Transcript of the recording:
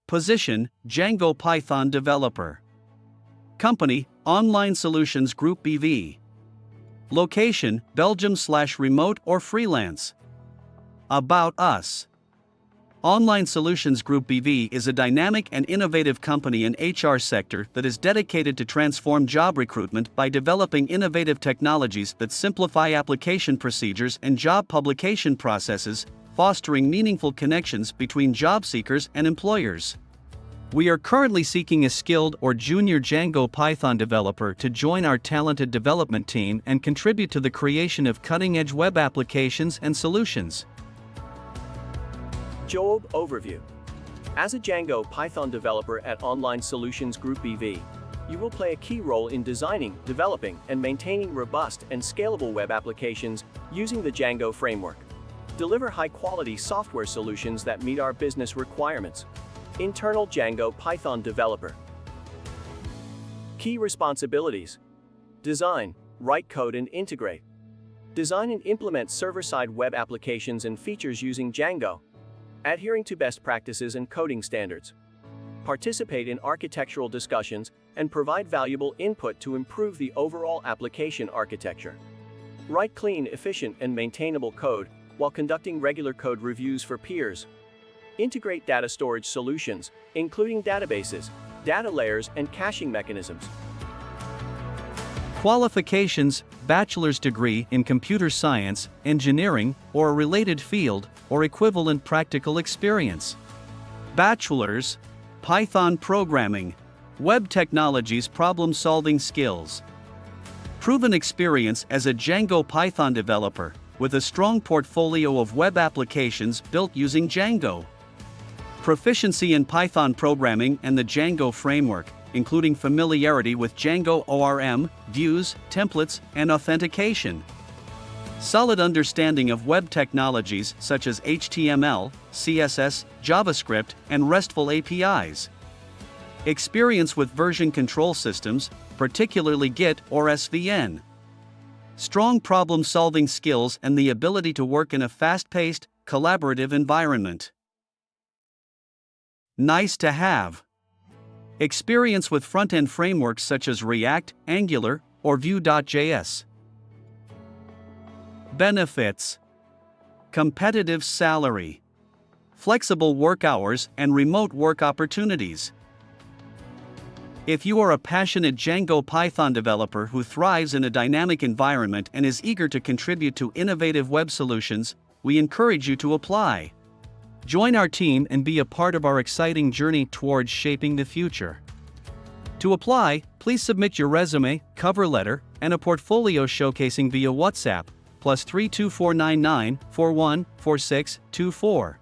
Position: Django Python Developer. Company: Online Solutions Group BV. Location: Belgium/remote or freelance. About us. Online Solutions Group BV is a dynamic and innovative company in HR sector that is dedicated to transform job recruitment by developing innovative technologies that simplify application procedures and job publication processes, fostering meaningful connections between job seekers and employers. We are currently seeking a skilled or junior Django Python developer to join our talented development team and contribute to the creation of cutting-edge web applications and solutions. Job overview. As a Django Python developer at Online Solutions Group BV, you will play a key role in designing, developing, and maintaining robust and scalable web applications using the Django framework. Deliver high-quality software solutions that meet our business requirements. Internal Django Python developer. Key responsibilities: design, write code and integrate. Design and implement server-side web applications and features using Django, adhering to best practices and coding standards. Participate in architectural discussions and provide valuable input to improve the overall application architecture. Write clean, efficient, and maintainable code while conducting regular code reviews for peers. Integrate data storage solutions, including databases, data layers, and caching mechanisms. Qualifications: bachelor's degree in computer science, engineering, or a related field, or equivalent practical experience. Bachelor's, Python programming, web technologies problem-solving skills. Proven experience as a Django Python developer, with a strong portfolio of web applications built using Django. Proficiency in Python programming and the Django framework, including familiarity with Django ORM, views, templates, and authentication. Solid understanding of web technologies such as HTML, CSS, JavaScript, and RESTful APIs. Experience with version control systems, particularly Git or SVN. Strong problem-solving skills and the ability to work in a fast-paced, collaborative environment. Nice to have. Experience with front-end frameworks such as React, Angular, or Vue.js. Benefits: competitive salary, flexible work hours, and remote work opportunities. If you are a passionate Django Python developer who thrives in a dynamic environment and is eager to contribute to innovative web solutions, we encourage you to apply. Join our team and be a part of our exciting journey towards shaping the future. To apply, please submit your resume, cover letter, and a portfolio showcasing via WhatsApp, +32499 41 46 24.